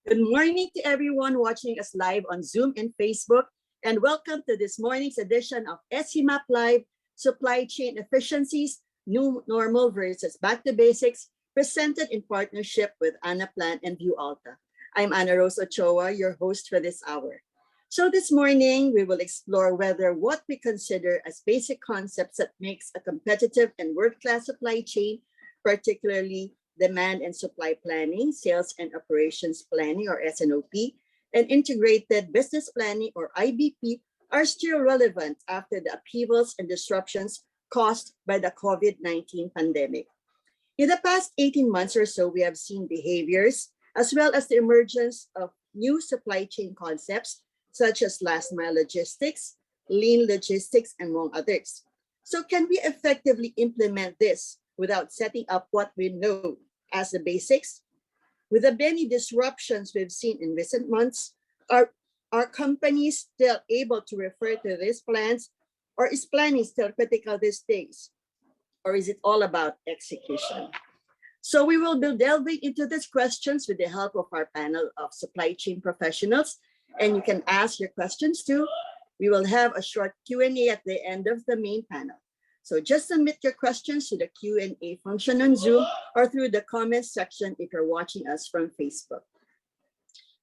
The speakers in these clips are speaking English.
Good morning to everyone watching us live on Zoom and Facebook, and welcome to this morning's edition of SCMAP Live, Supply Chain Efficiencies, New Normal versus Back to Basics, presented in partnership with Anaplan and Vuealta. I'm Ana Rosa Ochoa, your host for this hour. So this morning, we will explore whether what we consider as basic concepts that makes a competitive and world-class supply chain, particularly demand and supply planning, sales and operations planning or S&OP, and integrated business planning or IBP are still relevant after the upheavals and disruptions caused by the COVID-19 pandemic. In the past 18 months or so, we have seen behaviors as well as the emergence of new supply chain concepts such as last mile logistics, lean logistics, and among others. So can we effectively implement this without setting up what we know as the basics? With the many disruptions we've seen in recent months, are companies still able to refer to these plans, or is planning still critical these days? Or is it all about execution? So we will be delving into these questions with the help of our panel of supply chain professionals, and you can ask your questions too. We will have a short Q&A at the end of the main panel. So just submit your questions to the Q&A function on Zoom or through the comments section if you're watching us from Facebook.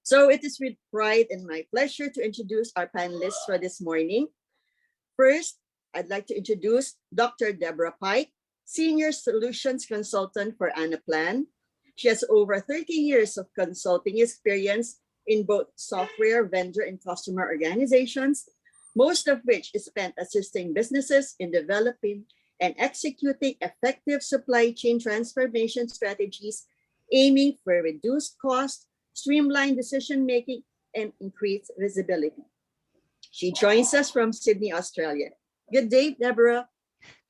So it is with pride and my pleasure to introduce our panelists for this morning. First, I'd like to introduce Dr. Deborah Pike, Senior Solutions Consultant for Anaplan. She has over 30 years of consulting experience in both software vendor and customer organizations, most of which is spent assisting businesses in developing and executing effective supply chain transformation strategies, aiming for reduced cost, streamlined decision-making, and increased visibility. She joins us from Sydney, Australia. Good day, Deborah.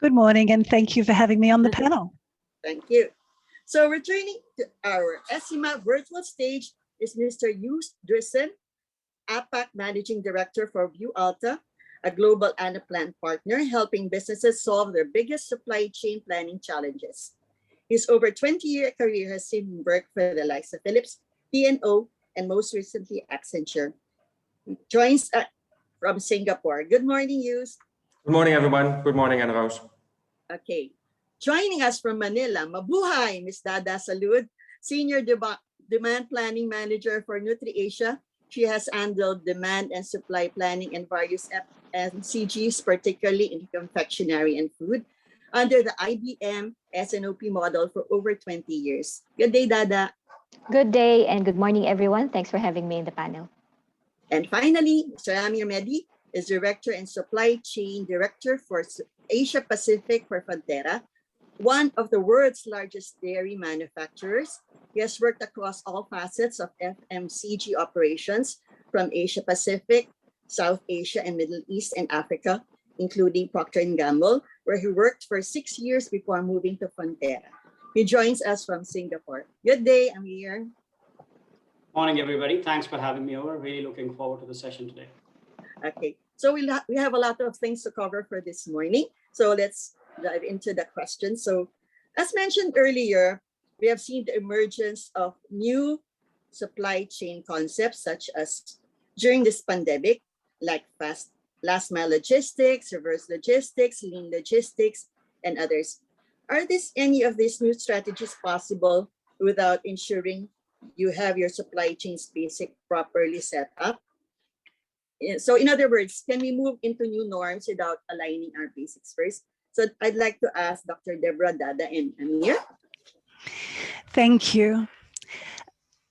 Good morning, and thank you for having me on the panel. Thank you. So returning to our SCMAP virtual stage is Mr. Joost Driessen, APAC Managing Director for Vuealta, a global Anaplan partner helping businesses solve their biggest supply chain planning challenges. His over 20-year career has seen him work for the likes of Philips, P&O, and most recently Accenture. He joins us from Singapore. Good morning, Joost. Good morning, everyone. Good morning, Ana Rose. Okay. Joining us from Manila, mabuhay, Ms. Dada Salud, Senior Demand Planning Manager for NutriAsia. She has handled demand and supply planning in various FMCGs, particularly in confectionery and food, under the IBP and S&OP model for over 20 years. Good day, Dada. Good day and good morning, everyone. Thanks for having me in the panel. And finally, Mr. Aamir Mehdi is Director and Supply Chain Director for Asia Pacific for Fonterra, one of the world's largest dairy manufacturers. He has worked across all facets of FMCG operations from Asia Pacific, South Asia, and Middle East and Africa, including Procter & Gamble, where he worked for 6 years before moving to Fonterra. He joins us from Singapore. Good day, Aamir. Morning, everybody. Thanks for having me over. Really looking forward to the session today. Okay, so we have a lot of things to cover for this morning. So let's dive into the questions. So as mentioned earlier, we have seen the emergence of new supply chain concepts such as during this pandemic, like last mile logistics, reverse logistics, lean logistics, and others. Are any of these new strategies possible without ensuring you have your supply chains properly set up? So in other words, can we move into new norms without aligning our basics first? So I'd like to ask Dr. Deborah, Dada, and Aamir. Thank you.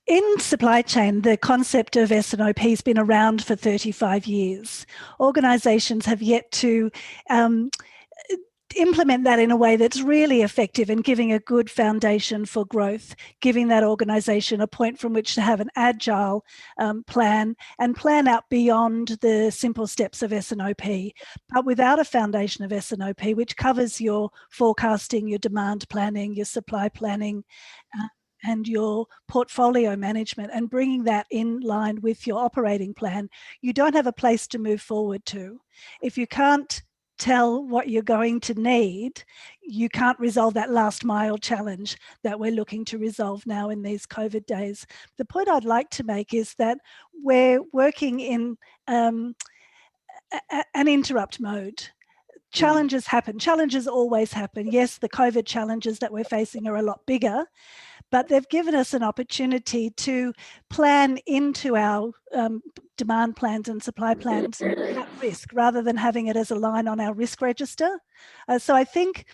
In supply chain, the concept of S&OP has been around for 35 years. Organisations have yet to implement that in a way that's really effective and giving a good foundation for growth, giving that organisation a point from which to have an agile plan and plan out beyond the simple steps of S&OP. But without a foundation of S&OP, which covers your forecasting, your demand planning, your supply planning, and your portfolio management, and bringing that in line with your operating plan, you don't have a place to move forward to. If you can't tell what you're going to need, you can't resolve that last mile challenge that we're looking to resolve now in these COVID days. The point I'd like to make is that we're working in an interrupt mode. Challenges happen. Challenges always happen. Yes, the COVID challenges that we're facing are a lot bigger, but they've given us an opportunity to plan into our demand plans and supply plans at risk, rather than having it as a line on our risk register. So I think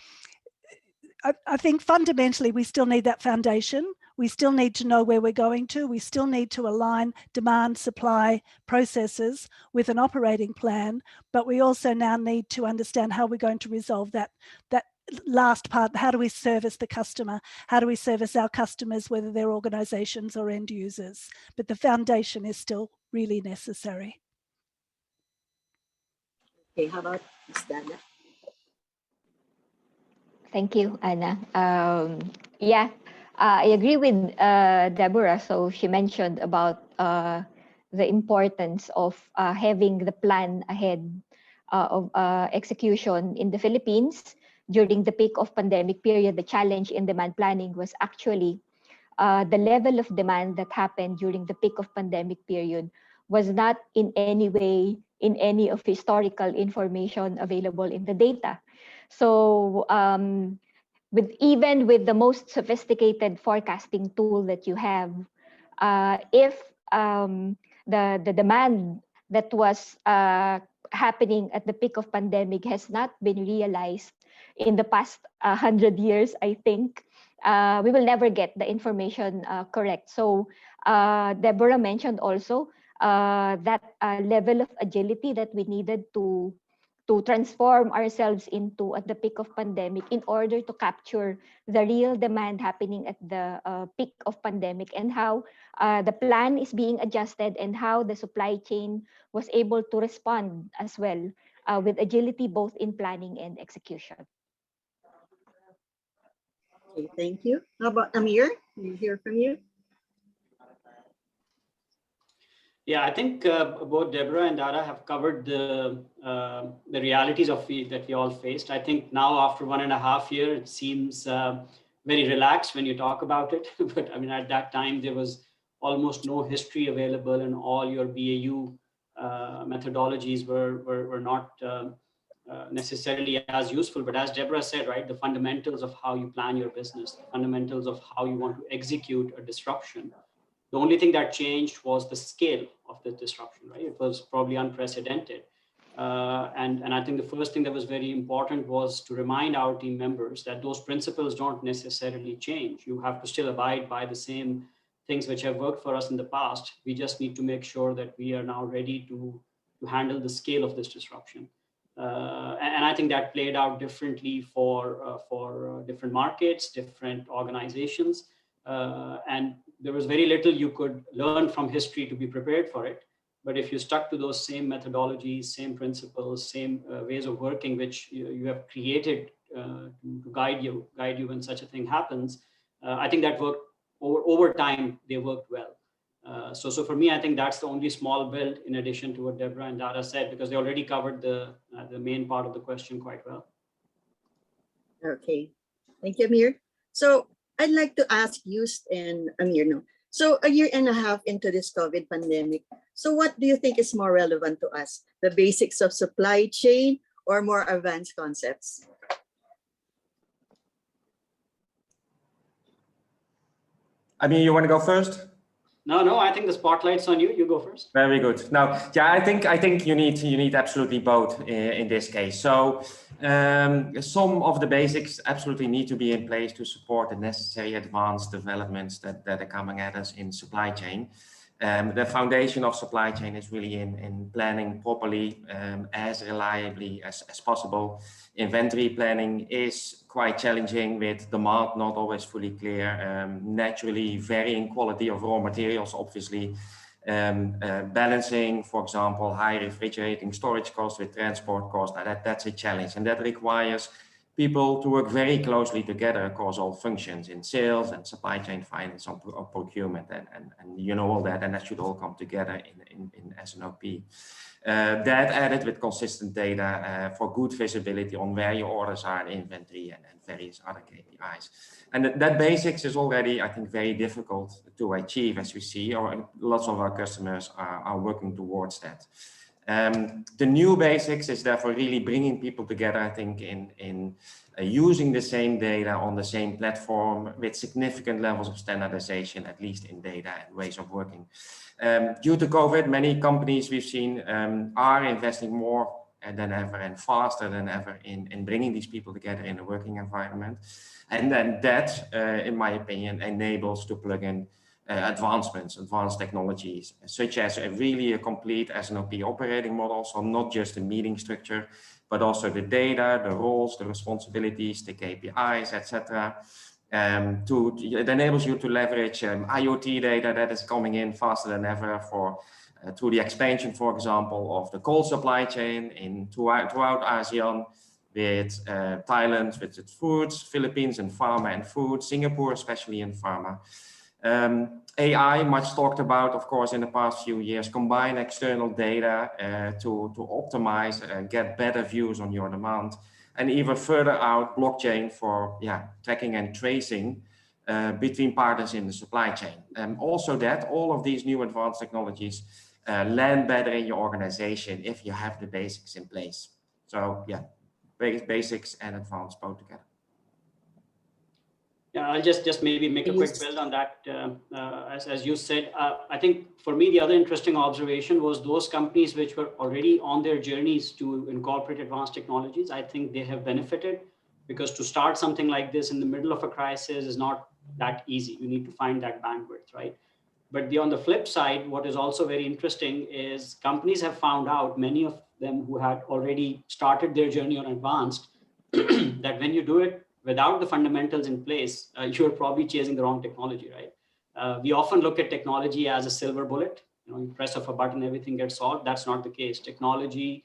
fundamentally we still need that foundation. We still need to know where we're going to. We still need to align demand, supply processes with an operating plan, but we also now need to understand how we're going to resolve that last part. How do we service the customer? How do we service our customers, whether they're organizations or end users? But the foundation is still really necessary. Okay, how about Ms. Dada? Thank you, Anna. I agree with Deborah. So she mentioned about the importance of having the plan ahead of execution in the Philippines. During the peak of pandemic period, the challenge in demand planning was actually the level of demand that happened during the peak of pandemic period was not in any way in any of historical information available in the data. So even with the most sophisticated forecasting tool that you have, if the demand that was happening at the peak of pandemic has not been realized in the past 100 years, I think we will never get the information correct. So Deborah mentioned also that level of agility that we needed to transform ourselves into at the peak of pandemic in order to capture the real demand happening at the peak of pandemic, and how the plan is being adjusted and how the supply chain was able to respond as well with agility both in planning and execution. Okay, thank you. How about Aamir? We hear from you. Yeah, I think both Deborah and Dada have covered the realities of that we all faced. I think now after 1.5 years, it seems very relaxed when you talk about it. But I mean, at that time, there was almost no history available, and all your BAU methodologies were not necessarily as useful. But as Deborah said, right, the fundamentals of how you plan your business, the fundamentals of how you want to execute a disruption. The only thing that changed was the scale of the disruption, right? It was probably unprecedented. And I think the first thing that was very important was to remind our team members that those principles don't necessarily change. You have to still abide by the same things which have worked for us in the past. We just need to make sure that we are now ready to handle the scale of this disruption. And I think that played out differently for different markets, different organizations. And there was very little you could learn from history to be prepared for it. But if you stuck to those same methodologies, same principles, same ways of working, which you have created to guide you when such a thing happens, I think that worked over time. They worked well. So for me, I think that's the only small build in addition to what Deborah and Dada said, because they already covered the main part of the question quite well. Okay, thank you, Aamir. So I'd like to ask Joost and Aamir now. So 1.5 years into this COVID pandemic, so what do you think is more relevant to us? The basics of supply chain or more advanced concepts? Aamir, you want to go first? No, I think the spotlight's on you. You go first. Very good. Now, yeah, I think you need absolutely both in this case. So some of the basics absolutely need to be in place to support the necessary advanced developments that are coming at us in supply chain. The foundation of supply chain is really in planning properly, as reliably as possible. Inventory planning is quite challenging with demand not always fully clear, naturally varying quality of raw materials, obviously. Balancing, for example, high refrigerating storage costs with transport costs, that's a challenge, and that requires people to work very closely together across all functions in sales and supply chain finance or procurement, and you know all that, and that should all come together in S&OP. That added with consistent data for good visibility on where your orders are in inventory and various other KPIs. And that basics is already, I think, very difficult to achieve, as we see, or lots of our customers are working towards that. The new basics is therefore really bringing people together, I think, in using the same data on the same platform with significant levels of standardization, at least in data and ways of working. Due to COVID, many companies we've seen are investing more than ever and faster than ever in bringing these people together in a working environment. And then that, in my opinion, enables to plug in advanced technologies, such as a complete S&OP operating model. So not just the meeting structure, but also the data, the roles, the responsibilities, the KPIs, etc. It enables you to leverage IoT data that is coming in faster than ever through the expansion, for example, of the cold supply chain throughout ASEAN, with Thailand with its foods, Philippines in pharma and food, Singapore especially in pharma. AI, much talked about, of course, in the past few years, combine external data to optimize and get better views on your demand, and even further out blockchain for tracking and tracing between partners in the supply chain. And also that all of these new advanced technologies land better in your organization if you have the basics in place. So yeah, basics and advanced both together. Yeah, I'll just maybe make a quick build on that. As you said, I think for me, the other interesting observation was those companies which were already on their journeys to incorporate advanced technologies. I think they have benefited, because to start something like this in the middle of a crisis is not that easy. You need to find that bandwidth, right? But on the flip side, what is also very interesting is companies have found out, many of them who had already started their journey on advanced, that when you do it without the fundamentals in place, you're probably chasing the wrong technology, right? We often look at technology as a silver bullet. You press of a button, everything gets solved. That's not the case. Technology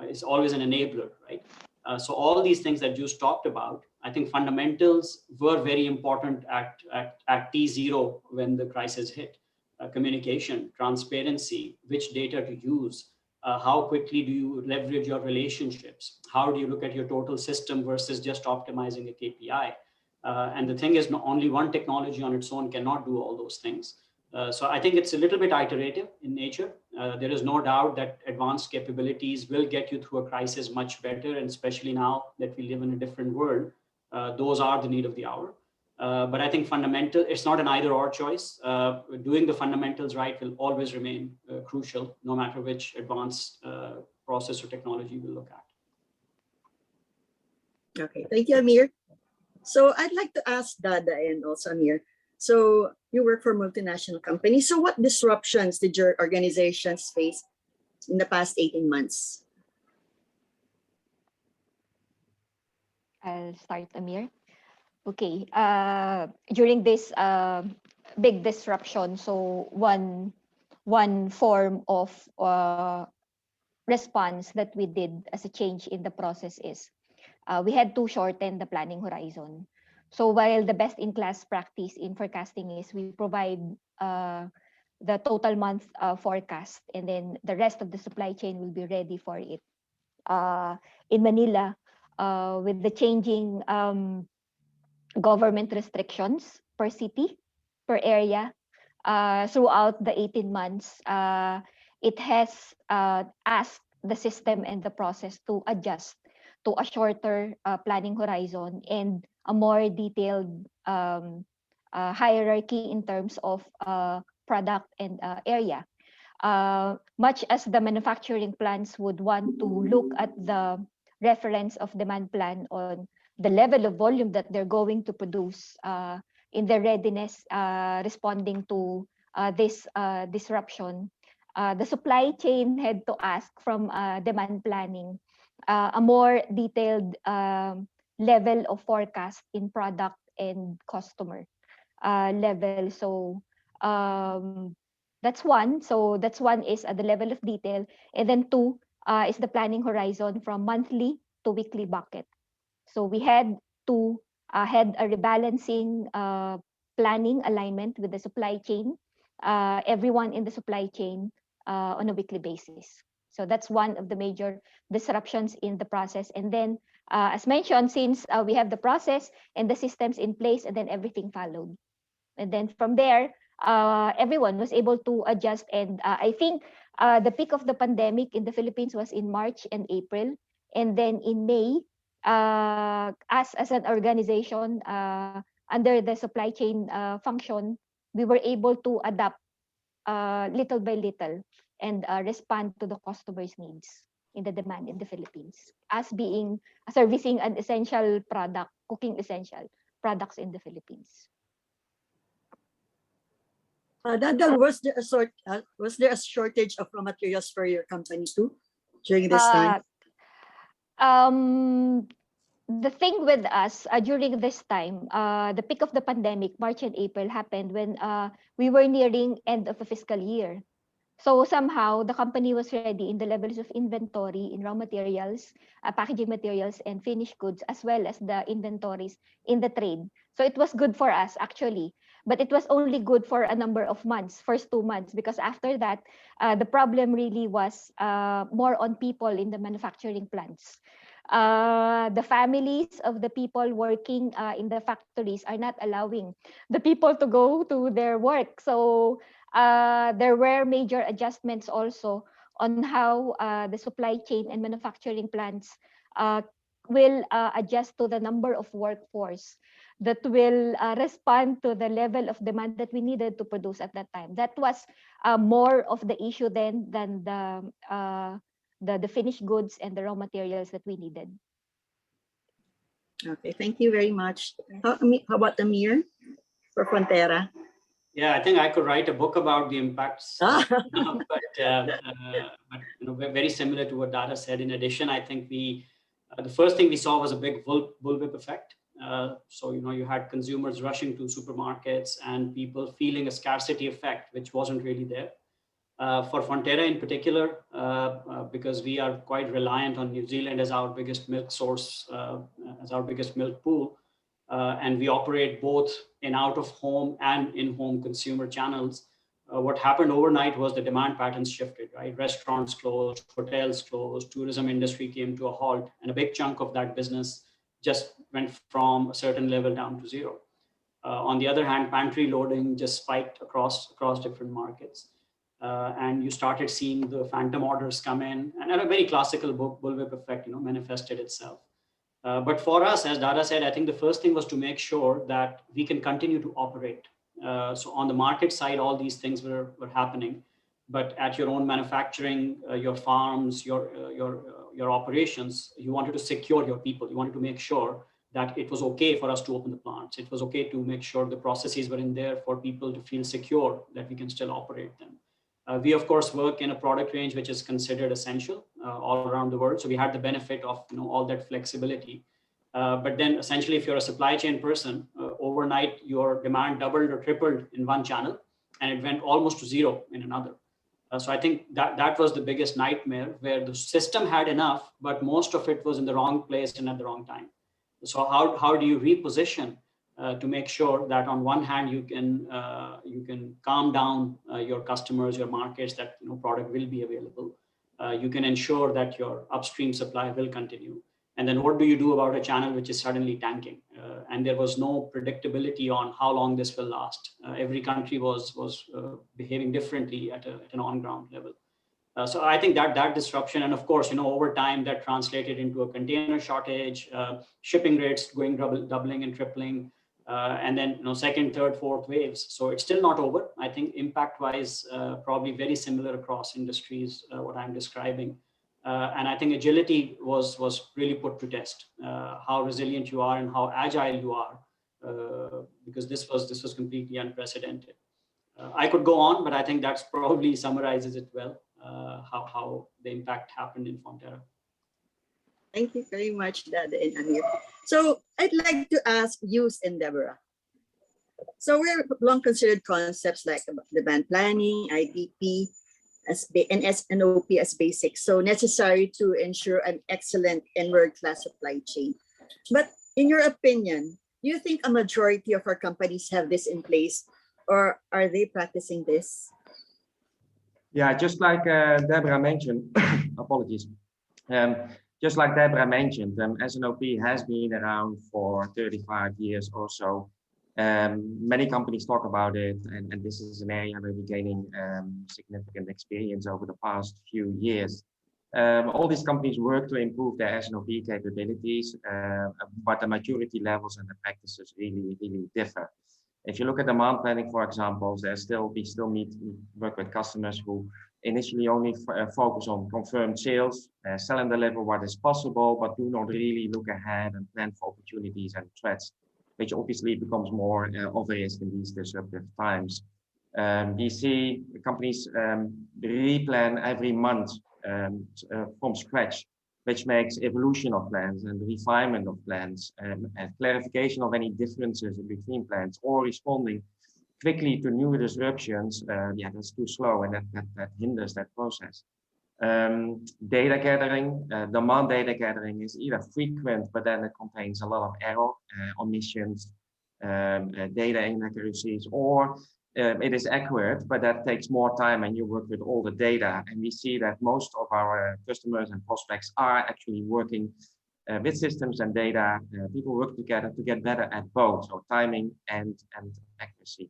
is always an enabler, right? So all these things that Joost talked about, I think fundamentals were very important at T0 when the crisis hit. Communication, transparency, which data to use, how quickly do you leverage your relationships? How do you look at your total system versus just optimizing a KPI? And the thing is, not only one technology on its own cannot do all those things. So I think it's a little bit iterative in nature. There is no doubt that advanced capabilities will get you through a crisis much better, and especially now that we live in a different world, those are the need of the hour. But I think it's not an either or choice. Doing the fundamentals right will always remain crucial, no matter which advanced process or technology we look at. Okay, thank you, Aamir. So I'd like to ask Dada and also Aamir. So you work for multinational companies. So what disruptions did your organizations face in the past 18 months? I'll start, Aamir. Okay, during this big disruption, so one form of response that we did as a change in the process is we had to shorten the planning horizon. So while the best-in-class practice in forecasting is we provide the total month forecast, and then the rest of the supply chain will be ready for it. In Manila, with the changing government restrictions per city, per area, throughout the 18 months, it has asked the system and the process to adjust to a shorter planning horizon and a more detailed hierarchy in terms of product and area. Much as the manufacturing plants would want to look at the reference of demand plan on the level of volume that they're going to produce in their readiness responding to this disruption, the supply chain had to ask from demand planning a more detailed level of forecast in product and customer level. So that's one. So that's one is at the level of detail. And then two is the planning horizon from monthly to weekly bucket. So we had to had a rebalancing planning alignment with the supply chain, everyone in the supply chain on a weekly basis. So that's one of the major disruptions in the process. And then, as mentioned, since we have the process and the systems in place, and then everything followed. And then from there, everyone was able to adjust. And I think the peak of the pandemic in the Philippines was in March and April. And then in May, as an organization under the supply chain function, we were able to adapt little by little and respond to the customers' needs in the demand in the Philippines as being servicing an essential product, cooking essential products in the Philippines. Dada, was there a shortage of raw materials for your company too during this time? The thing with us during this time, the peak of the pandemic, March and April, happened when we were nearing end of the fiscal year. So somehow the company was ready in the levels of inventory in raw materials, packaging materials, and finished goods, as well as the inventories in the trade. So it was good for us actually, but it was only good for a number of months, first 2 months, because after that, the problem really was more on people in the manufacturing plants. The families of the people working in the factories are not allowing the people to go to their work. So there were major adjustments also on how the supply chain and manufacturing plants will adjust to the number of workforce that will respond to the level of demand that we needed to produce at that time. That was more of the issue then than the finished goods and the raw materials that we needed. Okay, thank you very much. How about Aamir for Fonterra? Yeah, I think I could write a book about the impacts, but very similar to what Dada said. In addition, I think the first thing we saw was a big bullwhip effect. So you had consumers rushing to supermarkets and people feeling a scarcity effect, which wasn't really there. For Fonterra in particular, because we are quite reliant on New Zealand as our biggest milk source, as our biggest milk pool, and we operate both in out-of-home and in-home consumer channels. What happened overnight was the demand patterns shifted, right? Restaurants closed, hotels closed, tourism industry came to a halt, and a big chunk of that business just went from a certain level down to zero. On the other hand, pantry loading just spiked across different markets. And you started seeing the phantom orders come in, and a very classical bullwhip effect, manifested itself. But for us, as Dada said, I think the first thing was to make sure that we can continue to operate. So on the market side, all these things were happening, but at your own manufacturing, your farms, your operations, you wanted to secure your people. You wanted to make sure that it was okay for us to open the plants. It was okay to make sure the processes were in there for people to feel secure that we can still operate them. We, of course, work in a product range which is considered essential all around the world. So we had the benefit of all that flexibility. But then essentially, if you're a supply chain person, overnight, your demand doubled or tripled in one channel, and it went almost to zero in another. So I think that was the biggest nightmare, where the system had enough, but most of it was in the wrong place and at the wrong time. So how do you reposition to make sure that on one hand you can calm down your customers, your markets, that product will be available. You can ensure that your upstream supply will continue. And then what do you do about a channel which is suddenly tanking? And there was no predictability on how long this will last. Every country was behaving differently at an on-ground level. So I think that disruption, and of course, over time that translated into a container shortage, shipping rates going doubling and tripling, and then second, third, fourth waves. So it's still not over. I think impact-wise, probably very similar across industries, what I'm describing. And I think agility was really put to test. How resilient you are and how agile you are, because this was completely unprecedented. I could go on, but I think that's probably summarizes it well, how the impact happened in Fonterra. Thank you very much, Dada and Aamir. So I'd like to ask Joost and Deborah. So we're long considered concepts like demand planning, IBP, and S&OP as basics, so necessary to ensure an excellent and world-class supply chain. But in your opinion, do you think a majority of our companies have this in place, or are they practicing this? Yeah, just like Deborah mentioned, apologies. Just like Deborah mentioned, S&OP has been around for 35 years or so. Many companies talk about it, and this is an area where we're gaining significant experience over the past few years. All these companies work to improve their S&OP capabilities, but the maturity levels and the practices really differ. If you look at demand planning, for example, we still need to work with customers who initially only focus on confirmed sales, sell and deliver what is possible, but do not really look ahead and plan for opportunities and threats, which obviously becomes more of a risk in these disruptive times. We see companies replan every month from scratch, which makes evolution of plans and refinement of plans and clarification of any differences between plans or responding quickly to new disruptions. That's too slow, and that hinders that process. Data gathering, demand data gathering is either frequent, but then it contains a lot of error, omissions, data inaccuracies, or it is accurate, but that takes more time and you work with all the data. And we see that most of our customers and prospects are actually working with systems and data. People work together to get better at both, so timing and accuracy.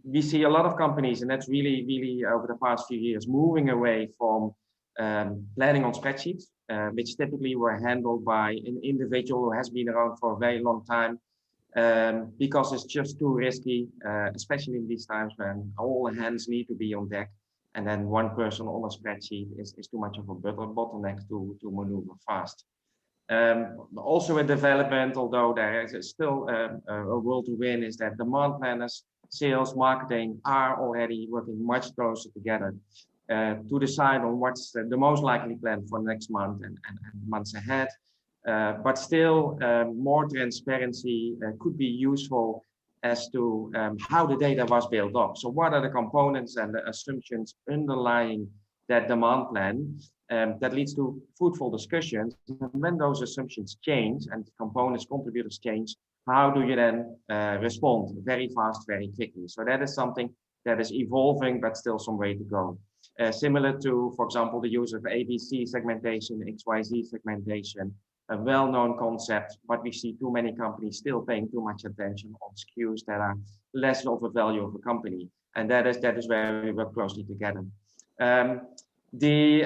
We see a lot of companies, and that's really over the past few years, moving away from planning on spreadsheets, which typically were handled by an individual who has been around for a very long time. Because it's just too risky, especially in these times when all hands need to be on deck, and then one person on a spreadsheet is too much of a bottleneck to maneuver fast. Also in development, although there is still a world to win, is that demand planners, sales, marketing are already working much closer together to decide on what's the most likely plan for next month and months ahead. But still, more transparency could be useful as to how the data was built up. So what are the components and the assumptions underlying that demand plan that leads to fruitful discussions? And when those assumptions change and components, contributors change, how do you then respond very fast, very quickly? So that is something that is evolving, but still some way to go. Similar to, for example, the use of ABC segmentation, XYZ segmentation, a well-known concept, but we see too many companies still paying too much attention on SKUs that are less of a value of a company. And that is where we work closely together. The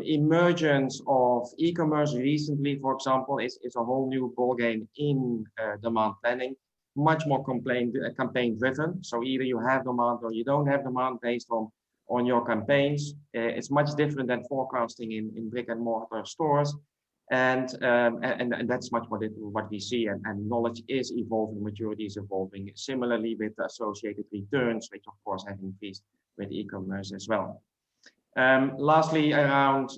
emergence of e-commerce recently, for example, is a whole new ballgame in demand planning, much more campaign driven. So either you have demand or you don't have demand based on your campaigns. It's much different than forecasting in brick and mortar stores. And that's much what we see, and knowledge is evolving, maturity is evolving. Similarly with the associated returns, which of course have increased with e-commerce as well. Lastly, around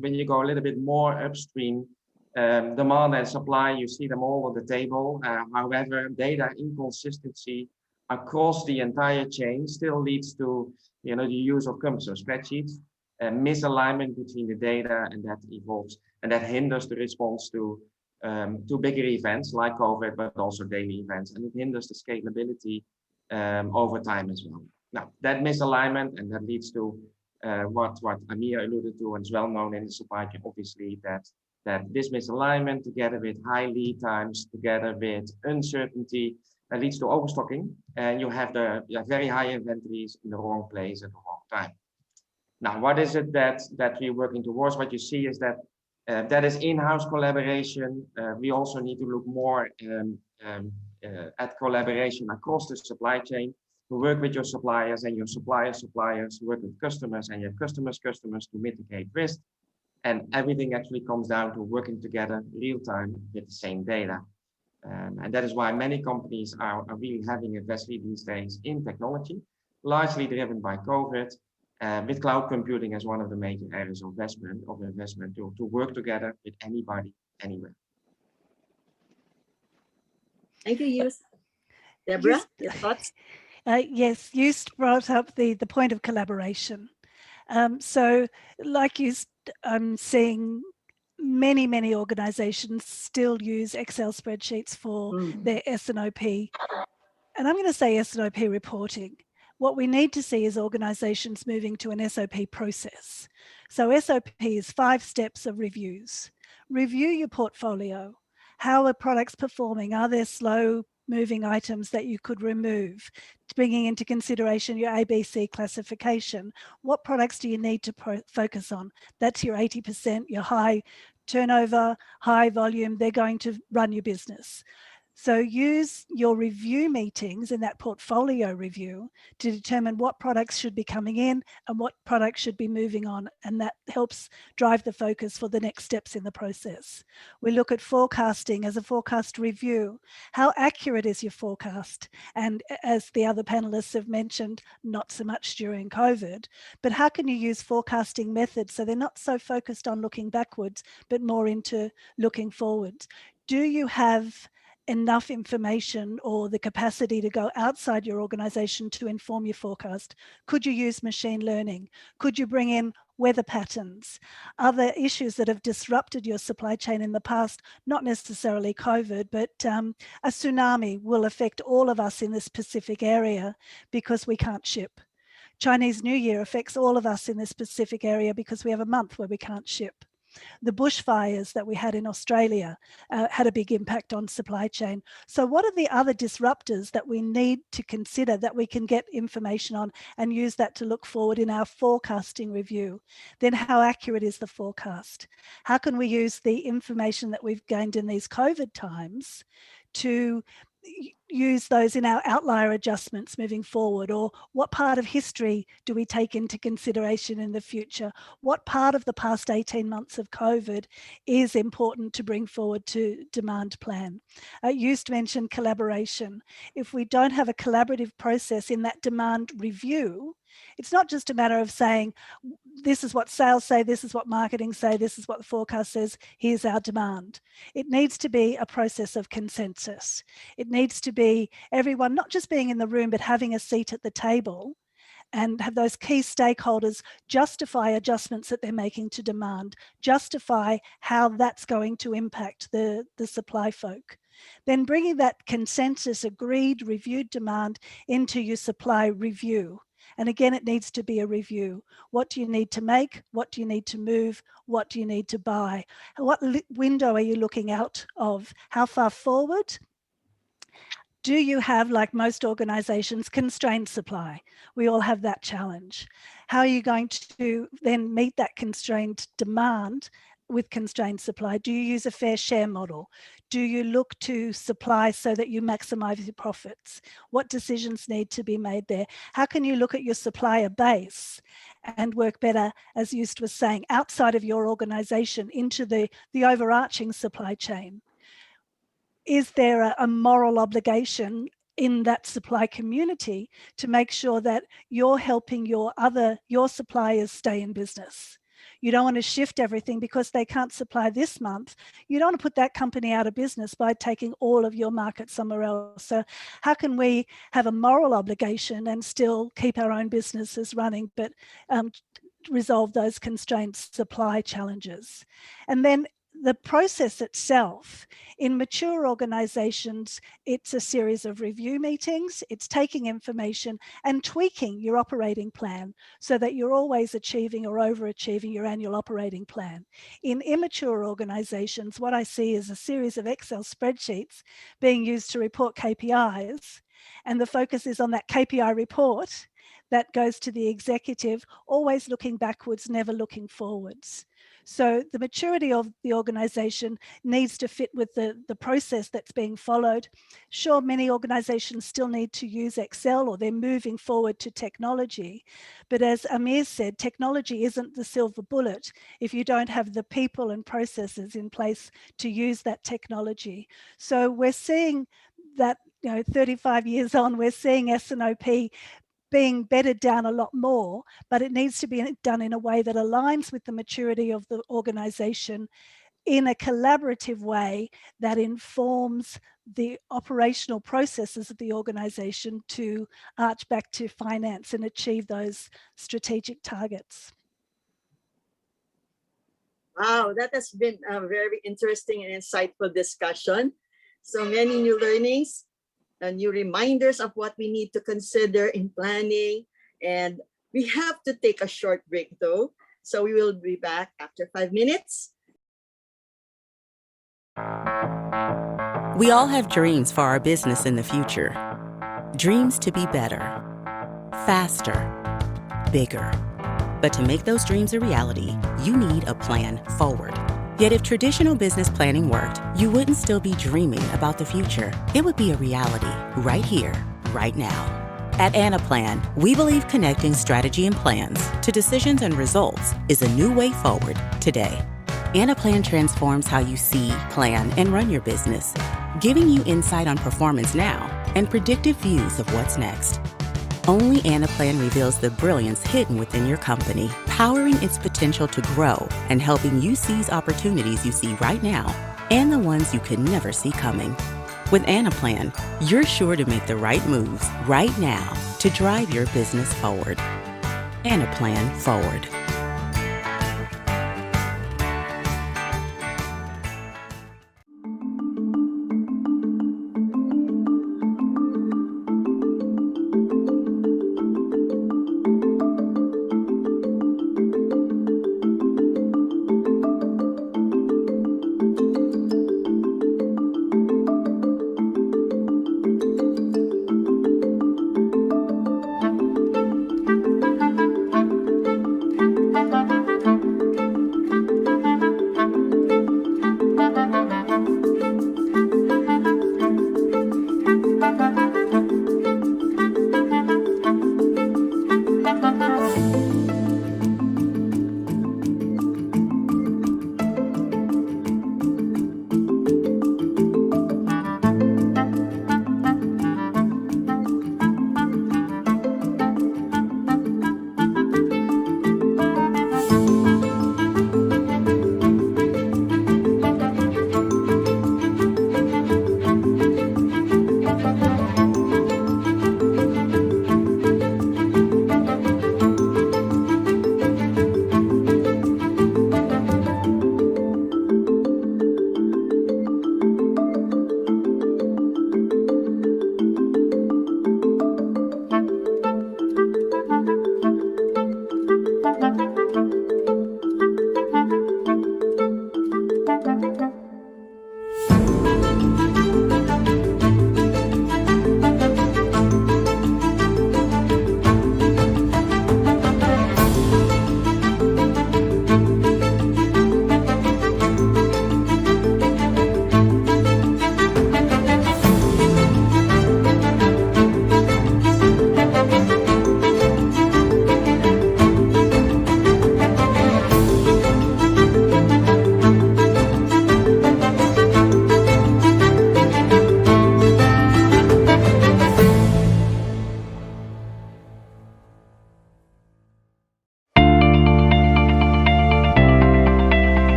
when you go a little bit more upstream, demand and supply, you see them all on the table. However, data inconsistency across the entire chain still leads to the use of cumbersome spreadsheets, misalignment between the data, and that evolves. And that hinders the response to bigger events like COVID, but also daily events. And it hinders the scalability over time as well. Now, that misalignment, and that leads to what Aamir alluded to, and is well known in the supply chain, obviously, that this misalignment, together with high lead times, together with uncertainty, that leads to overstocking. And you have very high inventories in the wrong place at the wrong time. Now, what is it that we're working towards? What you see is that that is in-house collaboration. We also need to look more at collaboration across the supply chain. To work with your suppliers, and your suppliers, work with customers, and your customers to mitigate risk. And everything actually comes down to working together real time with the same data. And that is why many companies are really having investment these days in technology, largely driven by COVID. With cloud computing as one of the major areas of investment to work together with anybody, anywhere. Thank you, Joost. Deborah, your thoughts? Yes, Joost brought up the point of collaboration. So like Joost, I'm seeing many organizations still use Excel spreadsheets for their S&OP. And I'm going to say S&OP reporting. What we need to see is organizations moving to an SOP process. So SOP is 5 steps of reviews. Review your portfolio. How are products performing? Are there slow moving items that you could remove? Bringing into consideration your ABC classification. What products do you need to focus on? That's your 80%, your high turnover, high volume. They're going to run your business. So use your review meetings in that portfolio review to determine what products should be coming in and what products should be moving on. And that helps drive the focus for the next steps in the process. We look at forecasting as a forecast review. How accurate is your forecast? And as the other panelists have mentioned, not so much during COVID, but how can you use forecasting methods so they're not so focused on looking backwards, but more into looking forwards? Do you have enough information or the capacity to go outside your organization to inform your forecast? Could you use machine learning? Could you bring in weather patterns? Other issues that have disrupted your supply chain in the past, not necessarily COVID, but a tsunami will affect all of us in this Pacific area because we can't ship. Chinese New Year affects all of us in this Pacific area because we have a month where we can't ship. The bushfires that we had in Australia had a big impact on supply chain. So what are the other disruptors that we need to consider that we can get information on and use that to look forward in our forecasting review? Then how accurate is the forecast? How can we use the information that we've gained in these COVID times to use those in our outlier adjustments moving forward? Or what part of history do we take into consideration in the future? What part of the past 18 months of COVID is important to bring forward to demand plan? Joost mentioned collaboration. If we don't have a collaborative process in that demand review, it's not just a matter of saying, this is what sales say, this is what marketing say, this is what the forecast says, here's our demand. It needs to be a process of consensus. It needs to be everyone not just being in the room, but having a seat at the table and have those key stakeholders justify adjustments that they're making to demand, justify how that's going to impact the supply folk. Then bringing that consensus, agreed, reviewed demand into your supply review. And again, it needs to be a review. What do you need to make? What do you need to move? What do you need to buy? What window are you looking out of? How far forward? Do you have, like most organizations, constrained supply? We all have that challenge. How are you going to then meet that constrained demand with constrained supply? Do you use a fair share model? Do you look to supply so that you maximize your profits? What decisions need to be made there? How can you look at your supplier base and work better, as Joost was saying, outside of your organization into the overarching supply chain? Is there a moral obligation in that supply community to make sure that you're helping your suppliers stay in business? You don't want to shift everything because they can't supply this month. You don't want to put that company out of business by taking all of your market somewhere else. So how can we have a moral obligation and still keep our own businesses running, but resolve those constrained supply challenges? And then the process itself, in mature organizations, it's a series of review meetings. It's taking information and tweaking your operating plan so that you're always achieving or overachieving your annual operating plan. In immature organizations, what I see is a series of Excel spreadsheets being used to report KPIs, and the focus is on that KPI report that goes to the executive, always looking backwards, never looking forwards. So the maturity of the organization needs to fit with the process that's being followed. Sure, many organizations still need to use Excel or they're moving forward to technology. But as Aamir said, technology isn't the silver bullet if you don't have the people and processes in place to use that technology. So we're seeing that, 35 years on, we're seeing S&OP being bedded down a lot more, but it needs to be done in a way that aligns with the maturity of the organization in a collaborative way that informs the operational processes of the organization to arch back to finance and achieve those strategic targets. Wow, that has been a very interesting and insightful discussion. So many new learnings, new reminders of what we need to consider in planning. And we have to take a short break though. So we will be back after 5 minutes. We all have dreams for our business in the future. Dreams to be better, faster, bigger. But to make those dreams a reality, you need a plan forward. Yet if traditional business planning worked, you wouldn't still be dreaming about the future. It would be a reality right here, right now. At Anaplan, we believe connecting strategy and plans to decisions and results is a new way forward today. Anaplan transforms how you see, plan, and run your business, giving you insight on performance now and predictive views of what's next. Only Anaplan reveals the brilliance hidden within your company, powering its potential to grow and helping you seize opportunities you see right now and the ones you could never see coming. With Anaplan, you're sure to make the right moves right now to drive your business forward. Anaplan Forward.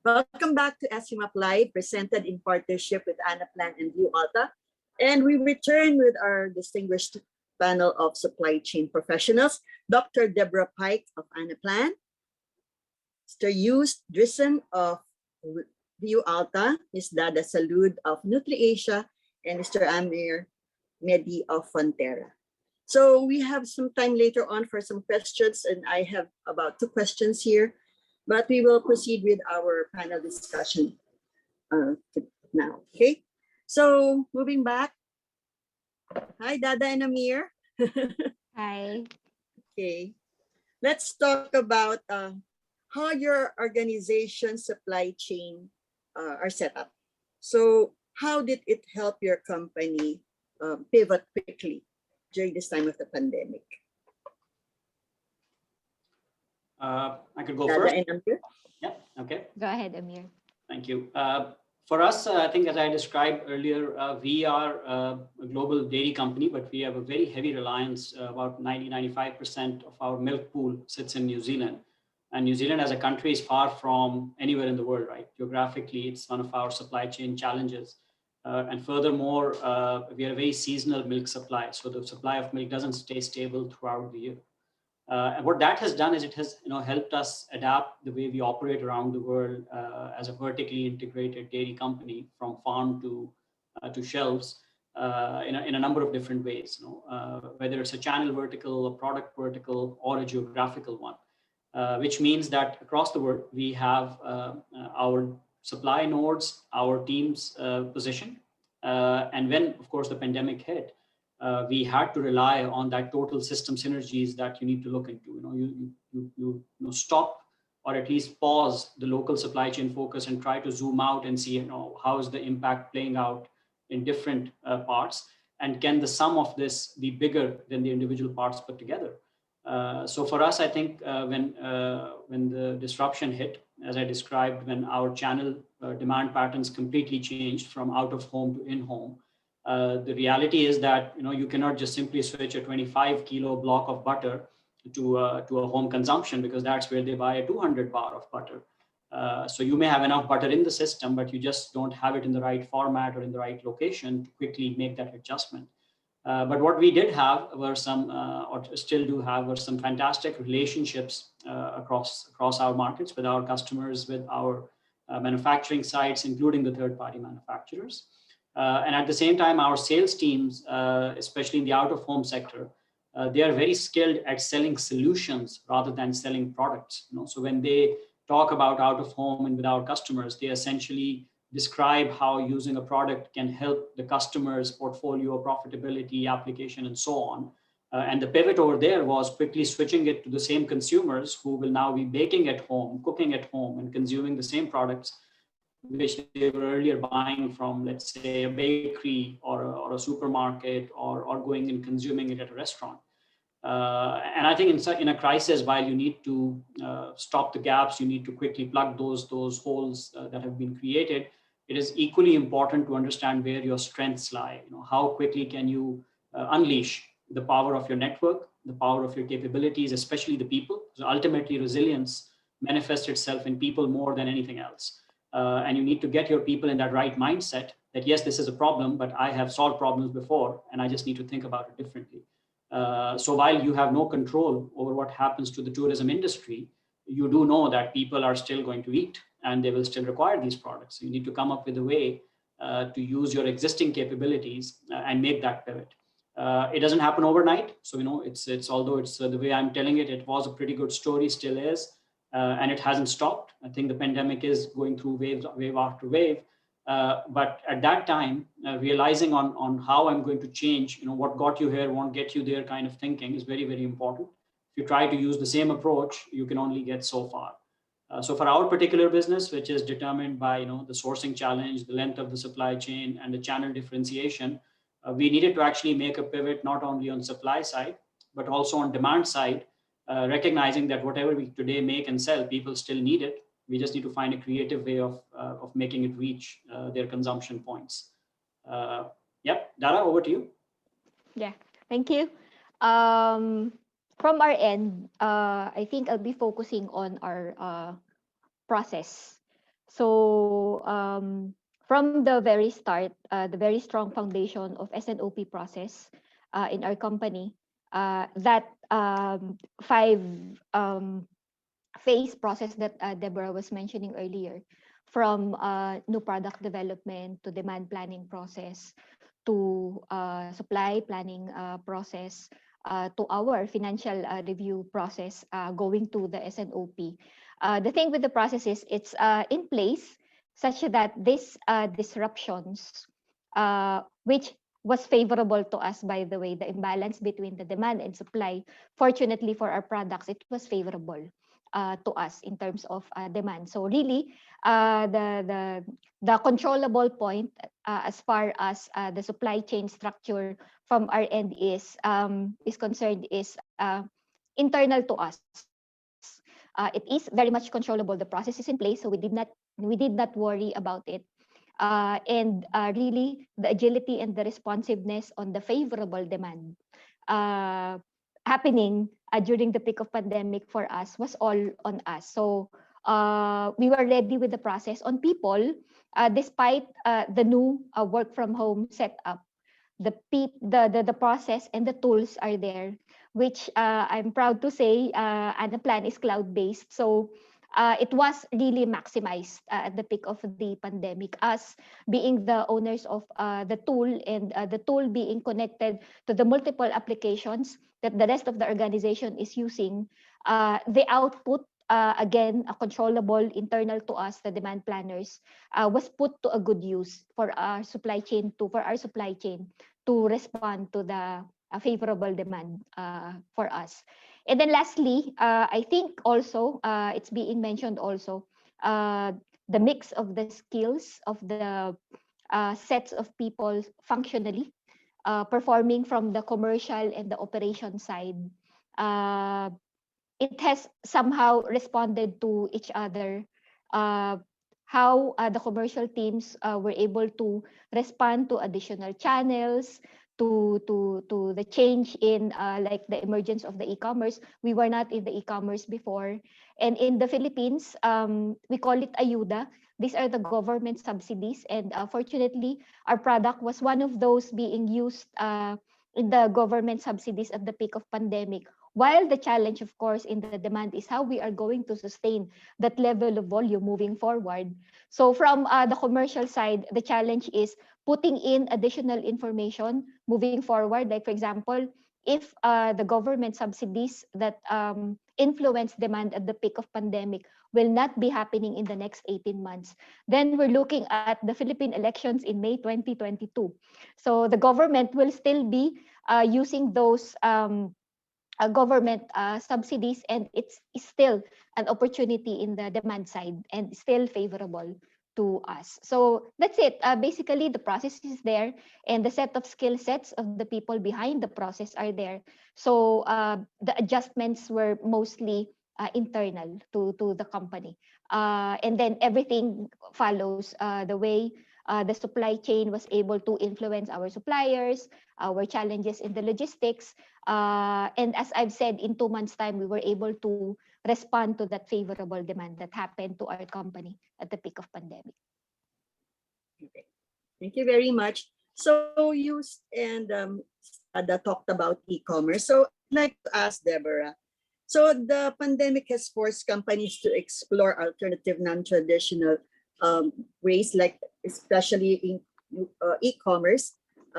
Welcome back to SCMAP Live, presented in partnership with Anaplan and Vuealta. And we return with our distinguished panel of supply chain professionals, Dr. Deborah Pike of Anaplan, Mr. Joost Driessen of Vuealta, Ms. Dada Salud of NutriAsia, and Mr. Aamir Mehdi of Fonterra. So we have some time later on for some questions, and I have about 2 questions here, but we will proceed with our panel discussion now, okay? So moving back. Hi, Dada and Aamir. Hi. Okay. Let's talk about how your organization's supply chain are set up. So how did it help your company pivot quickly during this time of the pandemic? I could go Dada first. and Aamir? Yeah, okay. Go ahead, Aamir. Thank you. For us, I think as I described earlier, we are a global dairy company, but we have a very heavy reliance. About 90-95% of our milk pool sits in New Zealand. And New Zealand as a country is far from anywhere in the world, right? Geographically, it's one of our supply chain challenges. And furthermore, we are a very seasonal milk supply. So the supply of milk doesn't stay stable throughout the year. And what that has done is it has helped us adapt the way we operate around the world as a vertically integrated dairy company from farm to shelves in a number of different ways, whether it's a channel vertical, a product vertical, or a geographical one, which means that across the world, we have our supply nodes, our teams positioned. And when, of course, the pandemic hit, we had to rely on that total system synergies that you need to look into. You stop or at least pause the local supply chain focus and try to zoom out and see how is the impact playing out in different parts, and can the sum of this be bigger than the individual parts put together. So for us, I think when the disruption hit, as I described, when our channel demand patterns completely changed from out of home to in home. The reality is that you cannot just simply switch a 25 kilo block of butter to a home consumption, because that's where they buy a 200 bar of butter. So you may have enough butter in the system, but you just don't have it in the right format or in the right location to quickly make that adjustment. But what we did have were some, or still do have, were some fantastic relationships across our markets with our customers, with our manufacturing sites, including the third-party manufacturers. And at the same time, our sales teams, especially in the out-of-home sector, they are very skilled at selling solutions rather than selling products. So when they talk about out-of-home and with our customers, they essentially describe how using a product can help the customer's portfolio, profitability, application, and so on. And the pivot over there was quickly switching it to the same consumers who will now be baking at home, cooking at home, and consuming the same products which they were earlier buying from, let's say, a bakery or a supermarket, or going and consuming it at a restaurant. And I think in a crisis, while you need to stop the gaps, you need to quickly plug those holes that have been created, it is equally important to understand where your strengths lie. How quickly can you unleash the power of your network, the power of your capabilities, especially the people. So ultimately, resilience manifests itself in people more than anything else. And you need to get your people in that right mindset that, yes, this is a problem, but I have solved problems before, and I just need to think about it differently. So while you have no control over what happens to the tourism industry, you do know that people are still going to eat and they will still require these products. So you need to come up with a way to use your existing capabilities and make that pivot. It doesn't happen overnight. So, it's although it's the way I'm telling it, it was a pretty good story, still is. And it hasn't stopped. I think the pandemic is going through wave after wave. But at that time, realizing on how I'm going to change, what got you here won't get you there kind of thinking is very, very important. If you try to use the same approach, you can only get so far. So for our particular business, which is determined by the sourcing challenge, the length of the supply chain, and the channel differentiation, we needed to actually make a pivot not only on supply side, but also on demand side, recognizing that whatever we today make and sell, people still need it. We just need to find a creative way of making it reach their consumption points. Yep, Dada, over to you. Yeah, thank you. From our end, I think I'll be focusing on our process. So from the very start, the very strong foundation of S&OP process in our company, that 5 phase process that Deborah was mentioning earlier, from new product development to demand planning process to supply planning process to our financial review process going to the S&OP. The thing with the process is it's in place such that these disruptions which was favorable to us, by the way. The imbalance between the demand and supply, fortunately for our products, it was favorable to us in terms of demand. So really, the controllable point as far as the supply chain structure from our end is concerned is internal to us. It is very much controllable. The process is in place, so we did not worry about it. And really, the agility and the responsiveness on the favorable demand happening during the peak of pandemic for us was all on us. So we were ready with the process. On people, despite the new work from home setup, the process and the tools are there, which I'm proud to say Anaplan is cloud-based. So it was really maximized at the peak of the pandemic. Us being the owners of the tool, and the tool being connected to the multiple applications that the rest of the organization is using, the output, again, controllable, internal to us, the demand planners, was put to a good use for our supply chain to respond to the favorable demand for us. And then lastly, I think also it's being mentioned also, the mix of the skills of the sets of people functionally performing from the commercial and the operation side. It has somehow responded to each other. How the commercial teams were able to respond to additional channels, to the change in like the emergence of the e-commerce. We were not in the e-commerce before. And in the Philippines, we call it ayuda. These are the government subsidies. And fortunately, our product was one of those being used in the government subsidies at the peak of pandemic. While the challenge, of course, in the demand is how we are going to sustain that level of volume moving forward. So from the commercial side, the challenge is putting in additional information moving forward. Like, for example, if the government subsidies that influence demand at the peak of pandemic will not be happening in the next 18 months, then we're looking at the Philippine elections in May 2022. So the government will still be using those government subsidies, and it's still an opportunity in the demand side and still favorable to us. So that's it. Basically, the process is there, and the set of skill sets of the people behind the process are there. So the adjustments were mostly internal to the company. And then everything follows the way the supply chain was able to influence our suppliers, our challenges in the logistics. And as I've said, in 2 months' time, we were able to respond to that favorable demand that happened to our company at the peak of pandemic. Okay. Thank you very much. So you and Dada talked about e-commerce. So I'd like to ask Deborah. So the pandemic has forced companies to explore alternative, non-traditional ways, like especially in e-commerce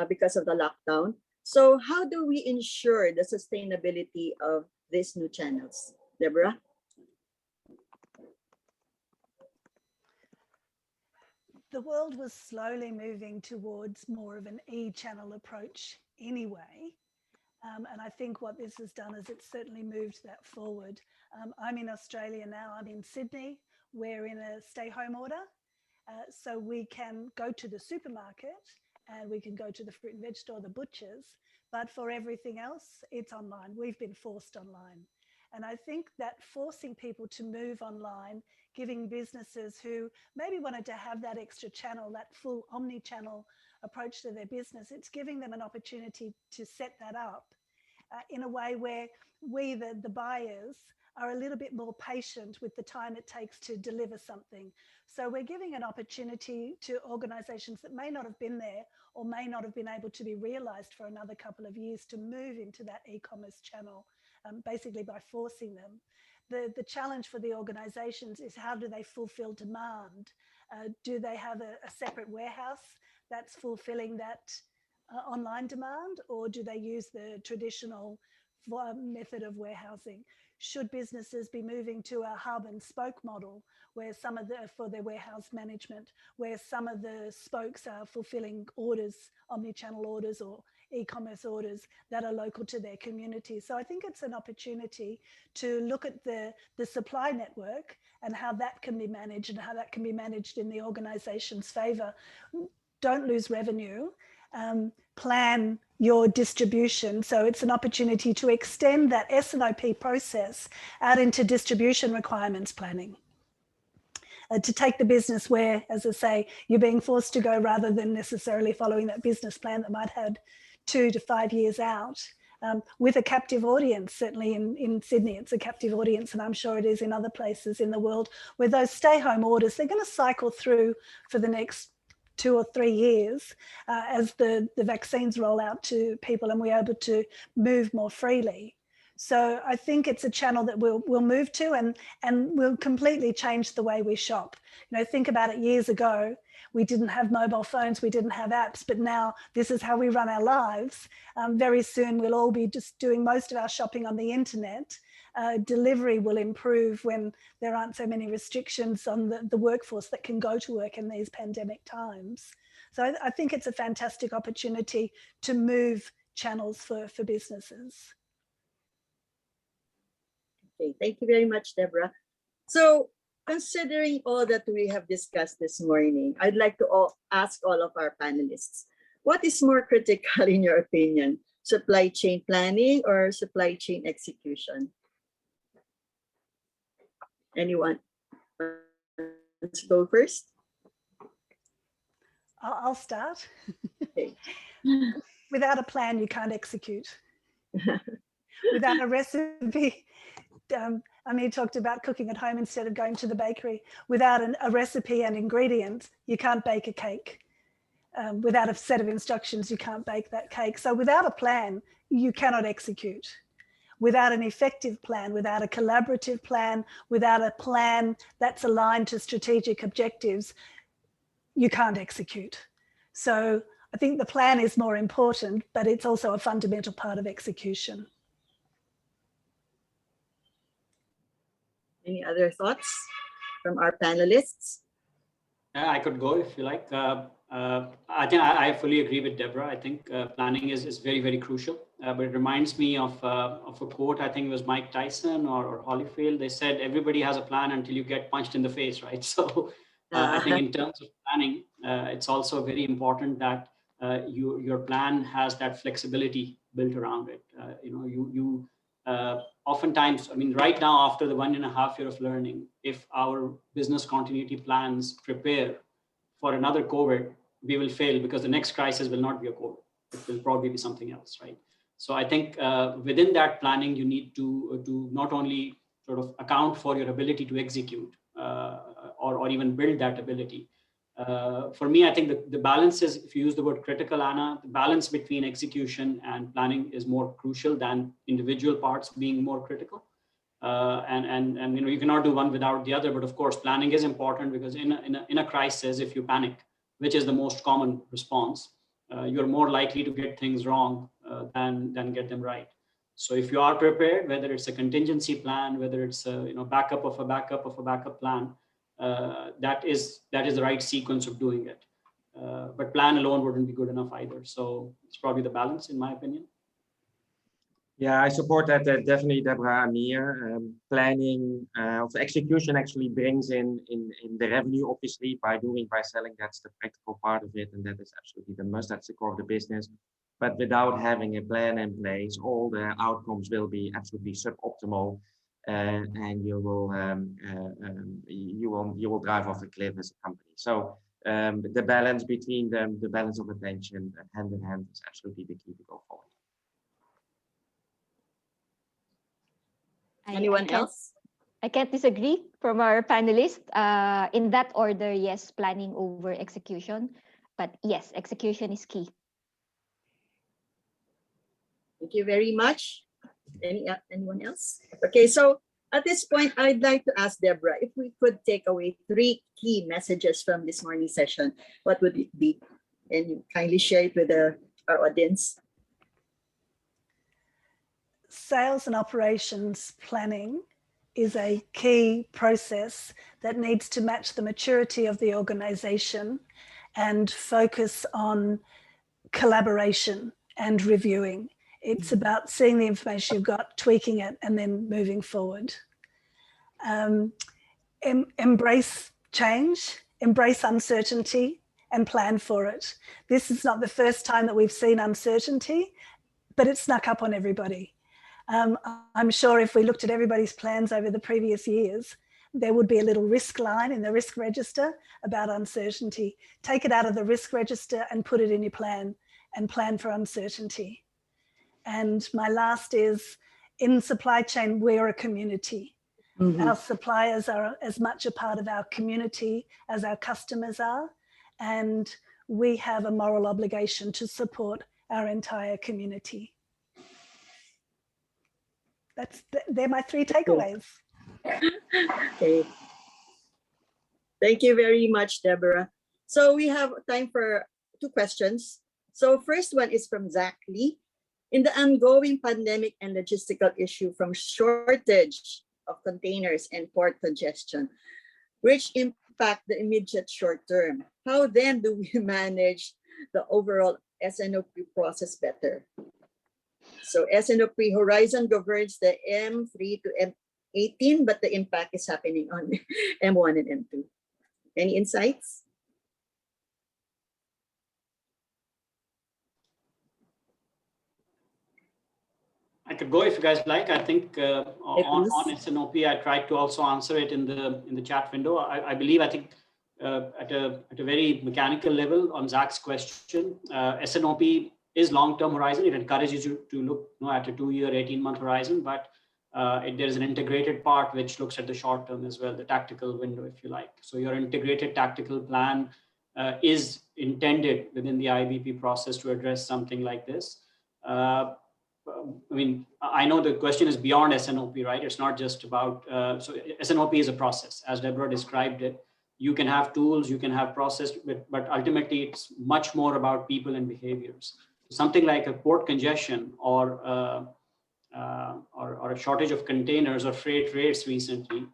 because of the lockdown. So how do we ensure the sustainability of these new channels? Deborah? The world was slowly moving towards more of an e-channel approach anyway. And I think what this has done is it's certainly moved that forward. I'm in Australia now, I'm in Sydney. We're in a stay-home order. So we can go to the supermarket and we can go to the fruit and veg store, the butchers, but for everything else, it's online. We've been forced online. And I think that forcing people to move online, giving businesses who maybe wanted to have that extra channel, that full omni-channel approach to their business, it's giving them an opportunity to set that up in a way where we, the buyers, are a little bit more patient with the time it takes to deliver something. So we're giving an opportunity to organizations that may not have been there or may not have been able to be realized for another couple of years to move into that e-commerce channel, basically by forcing them. The challenge for the organizations is how do they fulfill demand? Do they have a separate warehouse that's fulfilling that online demand, or do they use the traditional method of warehousing? should businesses be moving to a hub and spoke model where some of for their warehouse management, where some of the spokes are fulfilling orders, omni-channel orders or e-commerce orders that are local to their community. So I think it's an opportunity to look at the supply network and how that can be managed and how that can be managed in the organization's favor. Don't lose revenue. Plan your distribution. So it's an opportunity to extend that S&OP process out into distribution requirements planning. To take the business where, as I say, you're being forced to go rather than necessarily following that business plan that might have 2 to 5 years out. With a captive audience, certainly in Sydney, it's a captive audience, and I'm sure it is in other places in the world, where those stay-home orders, they're going to cycle through for the next 2 or 3 years as the vaccines roll out to people and we're able to move more freely. So I think it's a channel that we'll move to and will completely change the way we shop. You know, think about it, years ago, we didn't have mobile phones, we didn't have apps, but now this is how we run our lives. Very soon we'll all be just doing most of our shopping on the internet. Delivery will improve when there aren't so many restrictions on the workforce that can go to work in these pandemic times. So I think it's a fantastic opportunity to move channels for businesses. Okay, thank you very much, Deborah. So considering all that we have discussed this morning, I'd like to ask all of our panelists, what is more critical in your opinion, supply chain planning or supply chain execution? Anyone? Let's go first. I'll start. Okay. Without a plan, you can't execute. Without a recipe, Aamir talked about cooking at home instead of going to the bakery. Without a recipe and ingredients, you can't bake a cake. Without a set of instructions, you can't bake that cake. So without a plan, you cannot execute. Without an effective plan, without a collaborative plan, without a plan that's aligned to strategic objectives, you can't execute. So I think the plan is more important, but it's also a fundamental part of execution. Any other thoughts from our panelists? I could go if you like. I think I fully agree with Deborah. I think planning is very, very crucial. But it reminds me of a quote, I think it was Mike Tyson or Holyfield. They said, everybody has a plan until you get punched in the face, right? So I think in terms of planning, it's also very important that your plan has that flexibility built around it. Oftentimes, I mean, right now, after the 1.5 years of learning, if our business continuity plans prepare for another COVID, we will fail because the next crisis will not be a COVID. It will probably be something else, right? So I think within that planning, you need to not only sort of account for your ability to execute or even build that ability. For me, I think the balance is, if you use the word critical, Anna, the balance between execution and planning is more crucial than individual parts being more critical. And you cannot do one without the other. But of course, planning is important because in a crisis, if you panic, which is the most common response, you're more likely to get things wrong than get them right. So if you are prepared, whether it's a contingency plan, whether it's a backup of a backup of a backup plan, that is the right sequence of doing it. But plan alone wouldn't be good enough either. So it's probably the balance, in my opinion. Yeah, I support that definitely, Deborah, Aamir. Planning of execution actually brings in the revenue, obviously, by selling. That's the practical part of it, and that is absolutely the must. That's the core of the business. But without having a plan in place, all the outcomes will be absolutely suboptimal, and you will drive off the cliff as a company. So the balance between them, the balance of attention, hand in hand, is absolutely the key to go forward. Anyone else? I can't disagree from our panelists. In that order, yes, planning over execution. But yes, execution is key. Thank you very much. Anyone else? Okay, so at this point, I'd like to ask Deborah if we could take away 3 key messages from this morning's session. What would it be? And you kindly share it with our audience. sales and operations planning is a key process that needs to match the maturity of the organization and focus on collaboration and reviewing. It's about seeing the information you've got, tweaking it, and then moving forward. Embrace change, embrace uncertainty, and plan for it. This is not the first time that we've seen uncertainty, but it snuck up on everybody. I'm sure if we looked at everybody's plans over the previous years, there would be a little risk line in the risk register about uncertainty. Take it out of the risk register and put it in your plan, and plan for uncertainty. And my last is, in supply chain, we're a community. Our suppliers are as much a part of our community as our customers are, and we have a moral obligation to support our entire community. They're my 3 takeaways. Okay. Thank you very much, Deborah. So we have time for 2 questions. So first one is from Zach Lee. In the ongoing pandemic and logistical issue from shortage of containers and port congestion, which impact the immediate short term, how then do we manage the overall S&OP process better? So S&OP Horizon governs the M3 to M18, but the impact is happening on M1 and M2. Any insights? I could go if you guys like. I think on S&OP, I tried to also answer it in the chat window. I believe, I think at a very mechanical level on Zach's question, S&OP is long-term horizon. It encourages you to look at a 2-year, 18-month horizon, but there is an integrated part which looks at the short term as well, the tactical window, if you like. So your integrated tactical plan is intended within the IBP process to address something like this. I mean, I know the question is beyond S&OP, right? It's not just about, so S&OP is a process, as Deborah described it. You can have tools, you can have process, but ultimately it's much more about people and behaviors. Something like a port congestion or a shortage of containers or freight rates recently,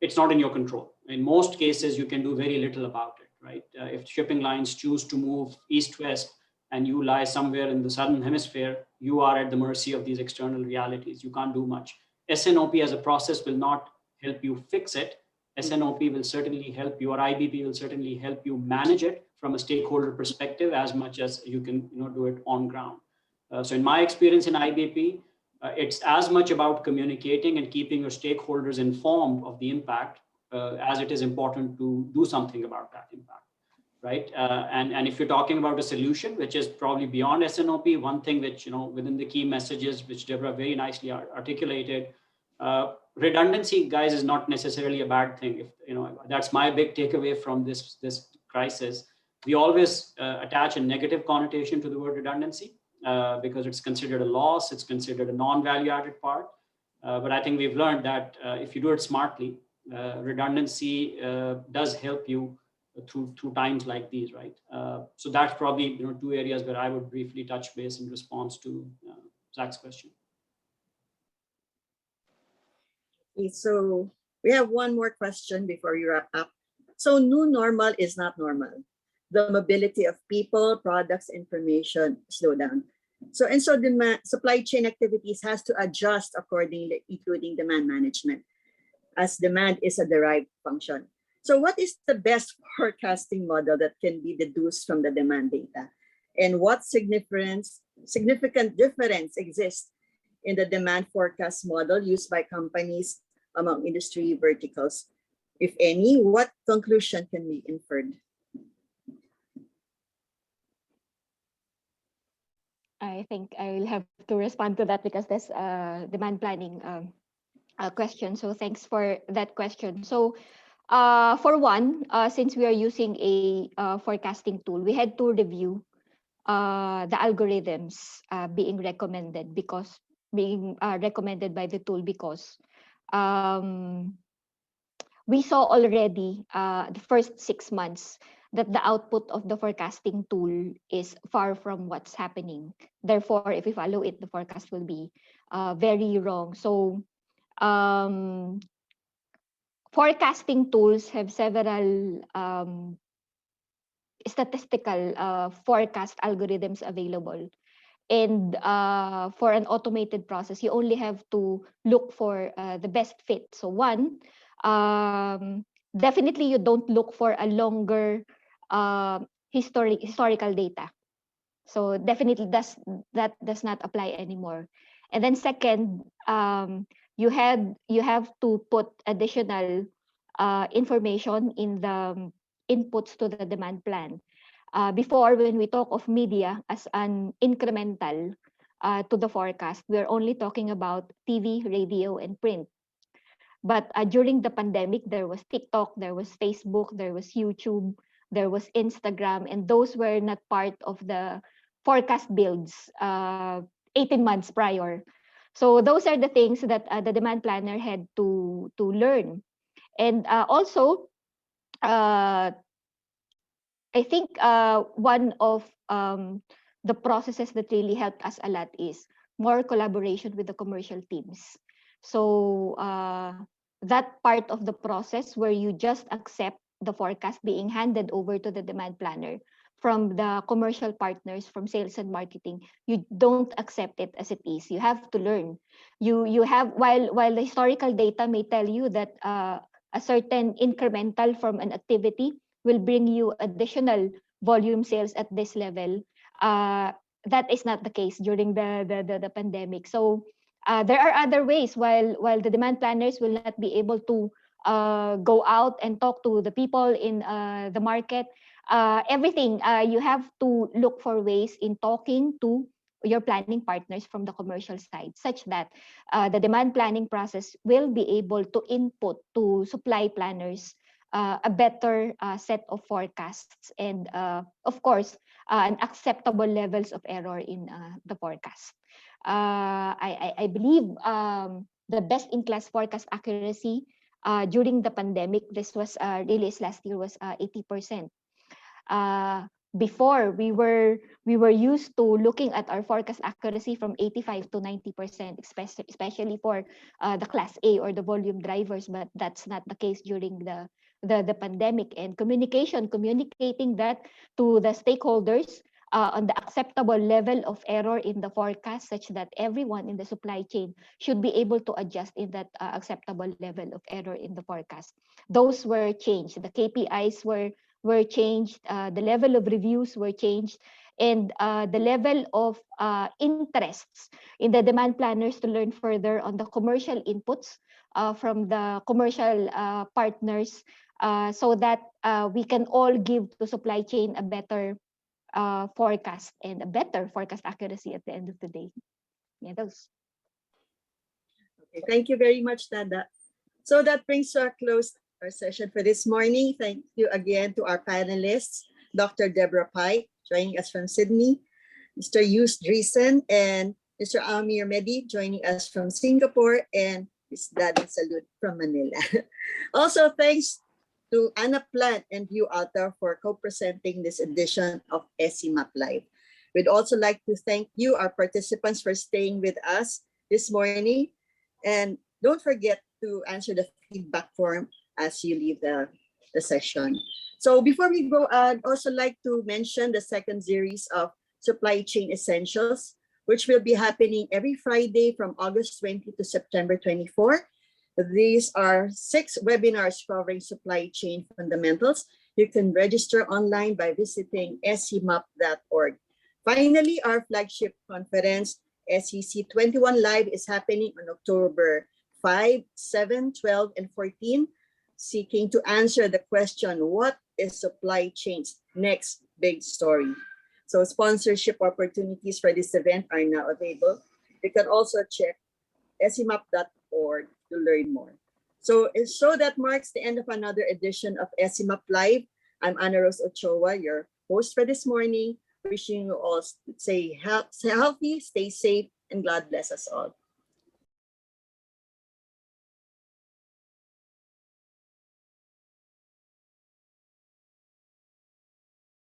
it's not in your control. In most cases, you can do very little about it, right? If shipping lines choose to move east-west, and you lie somewhere in the southern hemisphere, you are at the mercy of these external realities. You can't do much. S&OP as a process will not help you fix it. S&OP will certainly help you, or IBP will certainly help you manage it from a stakeholder perspective as much as you can do it on ground. So in my experience in IBP, it's as much about communicating and keeping your stakeholders informed of the impact as it is important to do something about that impact. Right, and if you're talking about a solution, which is probably beyond S&OP, one thing which, within the key messages, which Deborah very nicely articulated, redundancy, guys, is not necessarily a bad thing. If that's my big takeaway from this crisis. We always attach a negative connotation to the word redundancy because it's considered a loss, it's considered a non-value added part. But I think we've learned that if you do it smartly, redundancy does help you through times like these, right? So that's probably 2 areas where I would briefly touch base in response to Zach's question. Okay, so we have one more question before you wrap up. So new normal is not normal. The mobility of people, products, information slow down. So demand, supply chain activities has to adjust accordingly, including demand management, as demand is a derived function. So what is the best forecasting model that can be deduced from the demand data? And what significant difference exists in the demand forecast model used by companies among industry verticals? If any, what conclusion can be inferred? I think I will have to respond to that because that's a demand planning question. So thanks for that question. So for one, since we are using a forecasting tool, we had to review the algorithms being recommended by the tool because we saw already the first 6 months that the output of the forecasting tool is far from what's happening. Therefore, if we follow it, the forecast will be very wrong. So forecasting tools have several statistical forecast algorithms available. And for an automated process, you only have to look for the best fit. So one, definitely you don't look for a longer historical data. So definitely that does not apply anymore. And then second, you have to put additional information in the inputs to the demand plan. Before, when we talk of media as an incremental to the forecast, we're only talking about TV, radio, and print. But during the pandemic, there was TikTok, there was Facebook, there was YouTube, there was Instagram, and those were not part of the forecast builds 18 months prior. So those are the things that the demand planner had to learn. And also, I think one of the processes that really helped us a lot is more collaboration with the commercial teams. So that part of the process where you just accept the forecast being handed over to the demand planner from the commercial partners, from sales and marketing, you don't accept it as it is. You have to learn. You have, while the historical data may tell you that a certain incremental from an activity will bring you additional volume sales at this level, that is not the case during the pandemic. So there are other ways. While the demand planners will not be able to go out and talk to the people in the market, everything, you have to look for ways in talking to your planning partners from the commercial side, such that the demand planning process will be able to input to supply planners a better set of forecasts, and of course an acceptable levels of error in the forecast. I believe the best in class forecast accuracy during the pandemic, this was released last year, was 80%. Before, we were used to looking at our forecast accuracy from 85 to 90%, especially for the class A or the volume drivers, but that's not the case during the pandemic. And communicating that to the stakeholders on the acceptable level of error in the forecast, such that everyone in the supply chain should be able to adjust in that acceptable level of error in the forecast. Those were changed. The KPIs were changed, the level of reviews were changed, and the level of interests in the demand planners to learn further on the commercial inputs from the commercial partners, so that we can all give to supply chain a better forecast and a better forecast accuracy at the end of the day. Yeah, those. Okay, thank you very much, Dada. So that brings to a close our session for this morning. Thank you again to our panelists, Dr. Deborah Pike, joining us from Sydney, Mr. Joost Driessen, and Mr. Aamir Mehdi, joining us from Singapore, and Ms. Dada Salud from Manila. Also, thanks to Anaplan and Vuealta for co-presenting this edition of SCMAP Live. We'd also like to thank you, our participants, for staying with us this morning. And don't forget to answer the feedback form as you leave the session. So before we go, I'd also like to mention the second series of Supply Chain Essentials, which will be happening every Friday from August 20 to September 24. These are 6 webinars covering supply chain fundamentals. You can register online by visiting scmap.org. Finally, our flagship conference, SEC 21 Live, is happening on October 5, 7, 12, and 14, seeking to answer the question, what is supply chain's next big story? So sponsorship opportunities for this event are now available. You can also check scmap.org to learn more. So that marks the end of another edition of SCMAP Live. I'm Ana Rose Ochoa, your host for this morning, wishing you all stay healthy, stay safe, and God bless us all.